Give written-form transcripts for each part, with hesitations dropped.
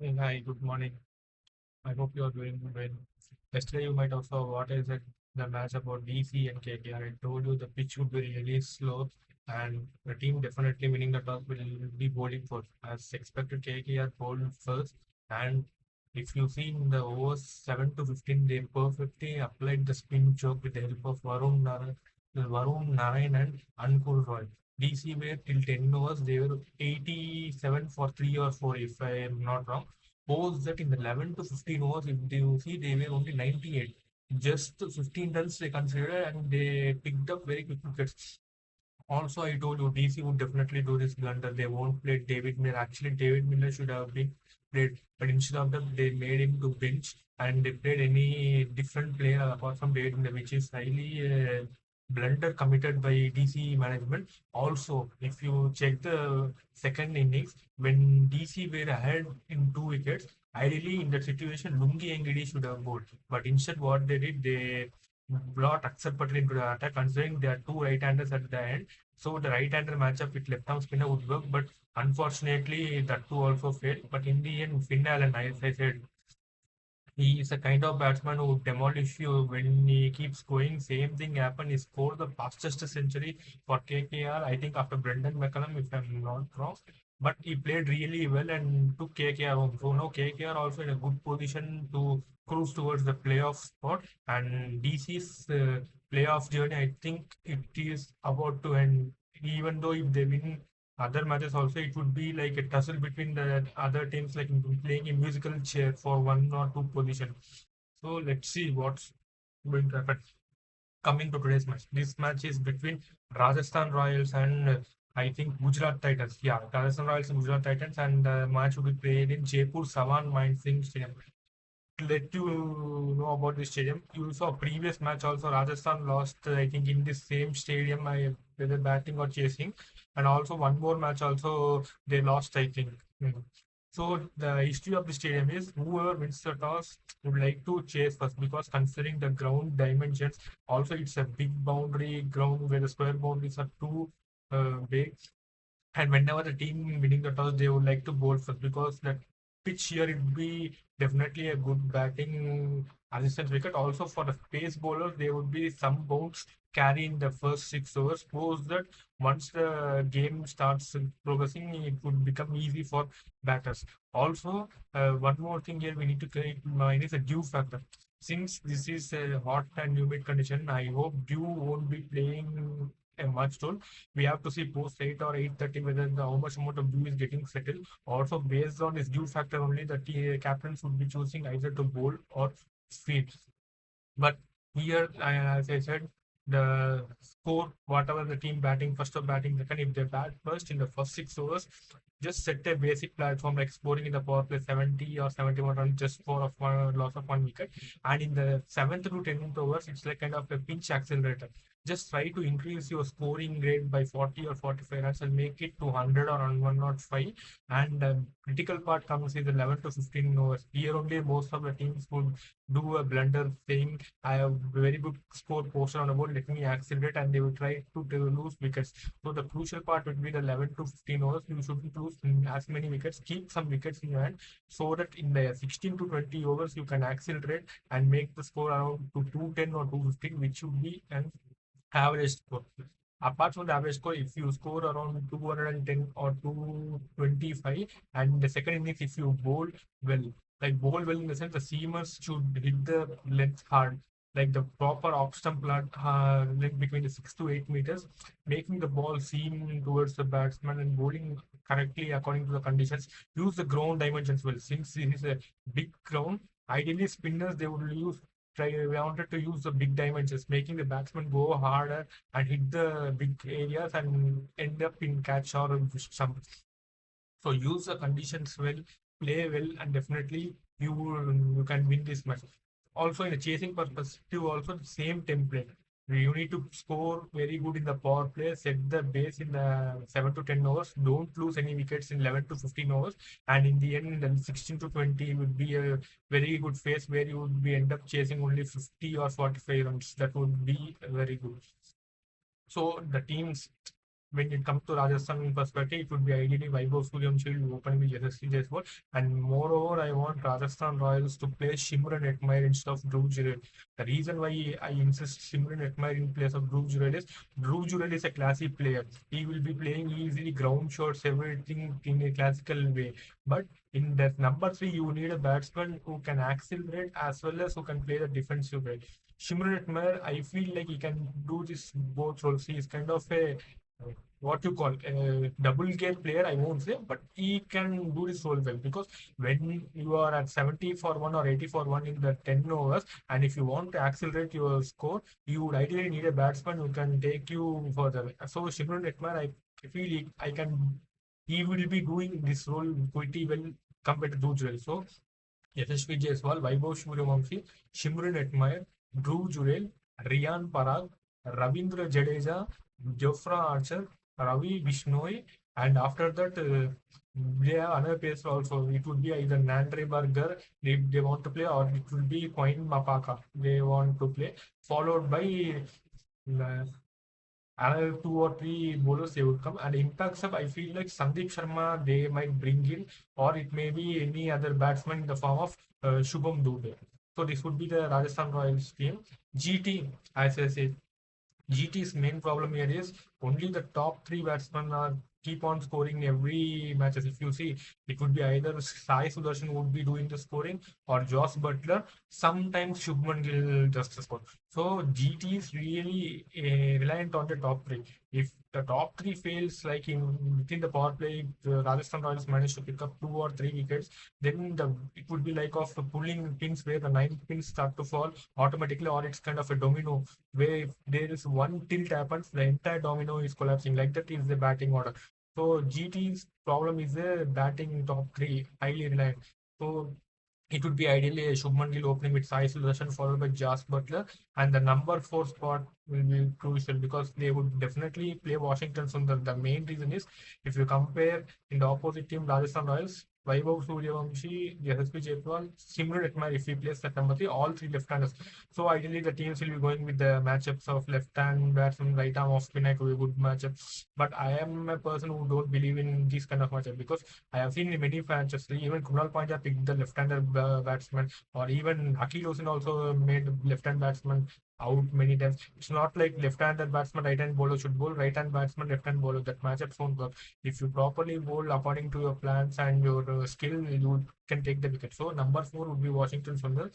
Hey, hi, good morning. I hope you are doing well. Yesterday, you might also what is it the match about DC and KKR. I told you the pitch would be really slow, and the team definitely winning the toss will be bowling first. As expected, KKR bowled first, and if you see in the overs 7 to 15, they perfectly applied the spin choke with the help of Varun Narayan and Ankur Roy. DC were till 10 overs, they were 87 for 3 or 4, if I am not wrong. Suppose that in the 11 to 15 overs, if you see, they were only 98. Just 15 runs they considered and they picked up very quick wickets. Also, I told you DC would definitely do this blunder. They won't play David Miller. Actually, David Miller should have been played, but instead of that, they made him to bench and they played any different player apart from David Miller, which is highly blunder committed by DC management. Also, if you check the second innings, when DC were ahead in 2 wickets, ideally in that situation, Lungi Engedi should have bowled. But instead, what they did, they brought Akshar Patel into the attack, considering there are two right-handers at the end. So the right-hander matchup with left-arm spinner would work, but unfortunately that too also failed. But in the end, Finn Allen, as I said, he is a kind of batsman who would demolish you when he keeps going. Same thing happened. He scored the fastest century for KKR, I think after Brendan McCullum, if I'm not wrong. But he played really well and took KKR home. So now KKR also in a good position to cruise towards the playoff spot. And DC's playoff journey, I think it is about to end. Even though if they win other matches also, it would be like a tussle between the other teams, like playing a musical chair for one or two position. So let's see what's going to happen. Coming to today's match, this match is between Rajasthan Royals and I think Gujarat Titans. Yeah, Rajasthan Royals and Gujarat Titans, and the match will be played in Jaipur Sawan Mind Singh Stadium. To let you know about the stadium, you saw previous match also. Rajasthan lost, I think, in the same stadium, whether batting or chasing, and also one more match also they lost, I think. So the history of the stadium is whoever wins the toss would like to chase first, because considering the ground dimensions, also it's a big boundary ground where the square boundaries are too big, and whenever the team winning the toss, they would like to bowl first, because that pitch here it would be definitely a good batting assistance wicket. Also for the pace bowlers, there would be some bounce carry in the first 6 overs. Suppose that once the game starts progressing, it would become easy for batters. Also, one more thing here we need to keep in mind is a dew factor. Since this is a hot and humid condition, I hope dew won't be playing a much role. We have to see post 8 or 8:30 whether how much amount of dew is getting settled. Also, based on this dew factor only, the captains would be choosing either to bowl or feed. But here, as I said, the score, whatever the team batting first or batting second, if they bat first in the first 6 overs, just set a basic platform like scoring in the power play 70 or 71 runs just for of one loss of 1 wicket. And in the seventh to 10th overs, it's like kind of a pinch accelerator. Just try to increase your scoring rate by 40 or 45 runs and make it to 100 or 105. And the critical part comes in the 11 to 15 overs. Here only most of the teams would do a blunder saying I have very good score posted on the board, let me accelerate, and they will try to lose wickets. So the crucial part would be the 11 to 15 overs. You shouldn't lose as many wickets. Keep some wickets in your hand so that in the 16 to 20 overs you can accelerate and make the score around to 210 or 215, which should be an average score. Apart from the average score, if you score around 210 or 225, and the second innings, if you bowl well, like bowl well in the sense the seamers should hit the length hard, like the proper off stump length between the 6 to 8 meters, making the ball seam towards the batsman and bowling correctly according to the conditions. Use the ground dimensions well. Since this is a big ground, ideally spinners they would use try wanted to use the big dimensions, making the batsman go harder and hit the big areas and end up in catch or some. So use the conditions well, play well, and definitely you can win this match. Also, in the chasing perspective, also the same template. You need to score very good in the power play, set the base in the 7 to 10 overs. Don't lose any wickets in 11 to 15 overs. And in the end, then 16 to 20 would be a very good phase where you would be end up chasing only 50 or 45 runs. That would be very good. So the teams when it comes to Rajasthan perspective, it would be ideally Vaibhav Suryavanshi will open with Yashasvi Jaiswal. And moreover, I want Rajasthan Royals to play Shimran Hetmeyer instead of Dhruv Jurel. The reason why I insist Shimran Hetmeyer in place of Dhruv Jurel is a classy player. He will be playing easily ground shots, everything in a classical way. But in that number three, you need a batsman who can accelerate as well as who can play the defensive role. Shimron Hetmeyer, I feel like he can do this both roles. He is kind of a what you call a double gear player, I won't say, but he can do this role well because when you are at 70 for 1 or 80 for 1 in the 10 overs, and if you want to accelerate your score, you would ideally need a batsman who can take you further. So Shimron Hetmeyer, I feel he will be doing this role pretty well compared to Dhruv. So Yashasvi Jaiswal, Vaibhav Suryavanshi, Shimron Hetmeyer, Dhruv Jurel, Riyan Parag, Ravindra Jadeja, Jofra Archer, Ravi Bishnoi, and after that, they have another pacer also. It would be either Nandre Burger if they want to play, or it will be Coin Mapaka they want to play, followed by uh, another two or three bowlers they would come. And impact sub, I feel like Sandeep Sharma they might bring in, or it may be any other batsman in the form of Shubham Dubey. So this would be the Rajasthan Royals team. GT, as I said, GT's main problem here is only the top three batsmen are keep on scoring every matches. If you see, it would be either Sai Sudarshan would be doing the scoring or Josh Butler. Sometimes Shubman Gill just score. So GT is really reliant on the top three. If the top three fails, like in within the power play, the Rajasthan Royals managed to pick up 2 or 3 wickets, then it would be like of pulling pins where the 9 pins start to fall automatically, or it's kind of a domino where if there is one tilt happens, the entire domino is collapsing. Like that is the batting order. So GT's problem is the batting top three, highly reliant. So it would be ideally a Shubman Gill opening with Sai Sudarshan followed by Jas Butler, and the number four spot will be crucial because they would definitely play Washington Sundar. The main reason is if you compare in the opposite team Rajasthan Royals, Vaibhav Suryavanshi, Yashasvi Jaiswal, Simran Hetmeyer if he plays at number three, all three left-handers. So ideally the teams will be going with the matchups of left-hand batsman, right arm off spinner to a good matchup. But I am a person who don't believe in this kind of matchup because I have seen in many matches, even Kunal Pandya picked the left-hander batsman, or even Akil Hosen also made left-hand batsman out many times. It's not like left-handed batsman, right-hand bowler should bowl, right-hand batsman, left-hand bowler. That matchup won't work. If you properly bowl according to your plans and your skill, you can take the wicket. So number four would be Washington Sundar.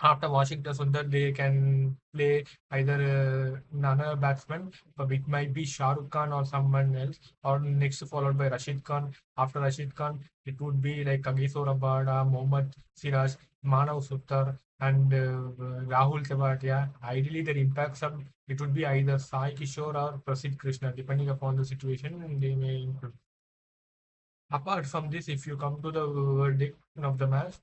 After Washington Sundar, they can play either another batsman, but it might be Shah Rukh Khan or someone else, or next followed by Rashid Khan. After Rashid Khan, it would be like Kagiso Rabada, Mohammad Siraj, Manav Suttar, and Rahul Tewatia. Ideally, their impact sub, it would be either Sai Kishore or Prasidh Krishna, depending upon the situation. They may include. Apart from this, if you come to the verdict of the match,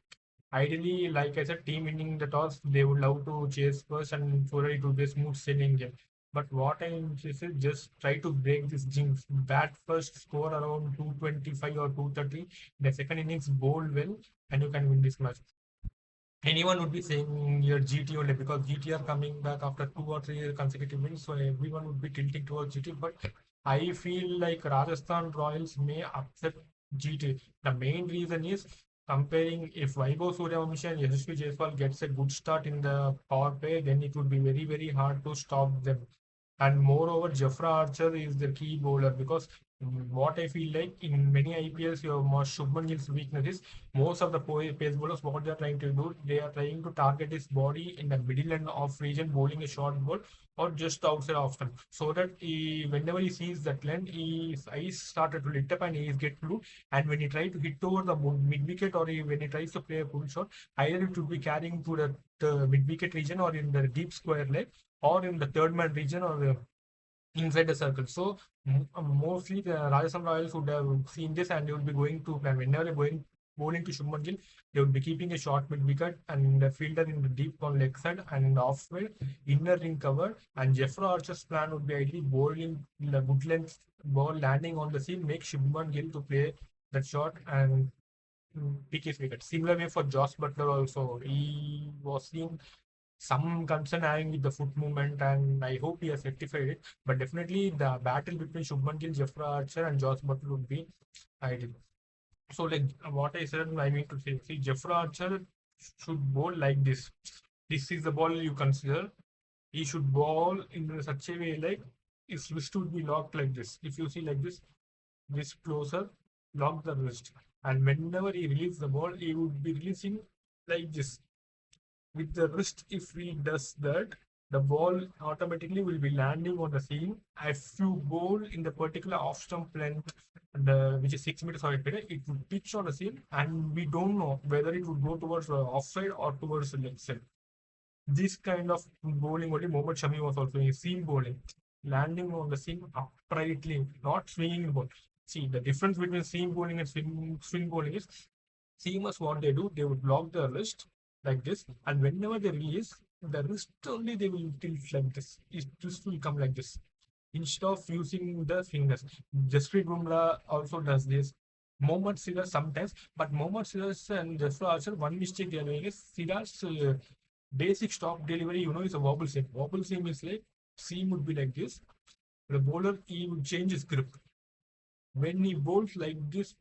ideally, like I said, team winning the toss, they would love to chase first and for it to be a smooth sailing game. But what I insist is just try to break this jinx. Bat first, score around 225 or 230. The second innings, bowl well, and you can win this match. Anyone would be saying your GT only because GT are coming back after 2 or 3 consecutive wins, so everyone would be tilting towards GT. But I feel like Rajasthan Royals may upset GT. The main reason is comparing if Vaibhav Suryavanshi and Yashasvi Jaiswal gets a good start in the power play, then it would be very, very hard to stop them. And moreover, Jofra Archer is the key bowler because what I feel like in many IPLs, your most Shubman Gill's weakness is most of the pace bowlers, what they are trying to do, they are trying to target his body in the middle and off region, bowling a short ball or just outside off stump, so that whenever he sees that length, his eyes started to lit up and he get blue. And when he tries to hit over the mid wicket or when he tries to play a pull shot, either it would be carrying to the mid wicket region or in the deep square leg or in the third man region or inside the circle. So mostly the Rajasthan Royals would have seen this and they would be going to plan. Whenever they're going bowling to Shubman Gill, they would be keeping a short mid wicket and the fielder in the deep on leg side and in the off side, inner ring cover. And Jeffrey Archer's plan would be ideally bowling the good length ball landing on the seam, make Shubman Gill to play that shot and pick his wicket. Similar way for Josh Butler also. He was seen some concern having with the foot movement, and I hope he has rectified it. But definitely the battle between Shubman Gill, Jeffrey Archer, and Josh Butler would be ideal. So, like what I said, I mean to say, see, Jeffrey Archer should bowl like this. This is the ball you consider. He should bowl in such a way like his wrist would be locked like this. If you see like this closer, lock the wrist. And whenever he releases the ball, he would be releasing like this with the wrist. If he does that, the ball automatically will be landing on the seam. If you bowl in the particular off stump length, which is 6 meters or 8 meters, it would pitch on the seam, and we don't know whether it would go towards offside or towards the leg side. This kind of bowling only Mohammad Shami was also in seam bowling, landing on the seam uprightly, not swinging the ball. See, the difference between seam bowling and swing bowling is seamers, what they do, they would lock the wrist like this, and whenever they release, the wrist only they will tilt like this. It just will come like this instead of using the fingers. Jasprit Bumrah also does this. Mohammad Siraj sometimes, but Mohammad Siraj and Jasprit Archer, one mistake they are doing is Siraj's basic stop delivery, is a wobble seam. Wobble seam is like seam would be like this. The bowler, he would change his grip. When he bowls like this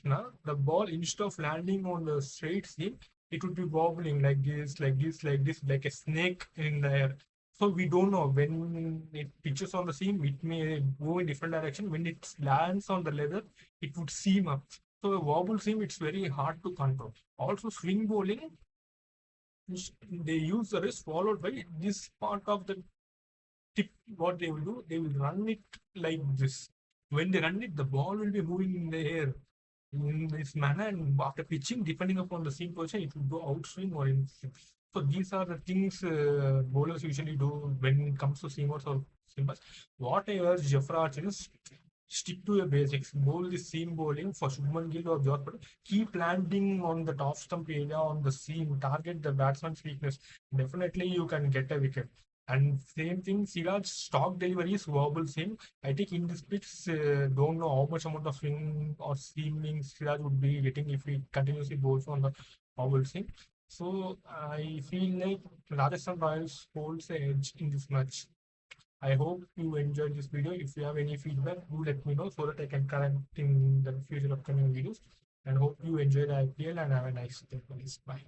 now, the ball instead of landing on the straight seam, it would be wobbling like this, like this, like this, like a snake in the air. So we don't know when it pitches on the seam, it may go in different direction. When it lands on the leather, it would seam up. So a wobble seam, it's very hard to control. Also, swing bowling, they use the wrist followed by this part of the tip. What they will do, they will run it like this. When they run it, the ball will be moving in the air in this manner, and after pitching, depending upon the seam position, it will go outswing or in. So these are the things bowlers usually do when it comes to seamers or seamers. What I urge Jeffrey Archer is stick to your basics. Bowl the seam bowling for Shubman Gill or Josh Butler. Keep landing on the top stump area on the seam. Target the batsman's weakness. Definitely, you can get a wicket. And same thing, Siraj's stock delivery is wobble seam. I think in this pitch, don't know how much amount of swing or seaming Siraj would be getting if he continuously bowls on the wobble seam. So I feel like Rajasthan Royals holds the edge in this match. I hope you enjoyed this video. If you have any feedback, do let me know so that I can correct in the future upcoming videos. And hope you enjoy the IPL and have a nice day, please. Bye.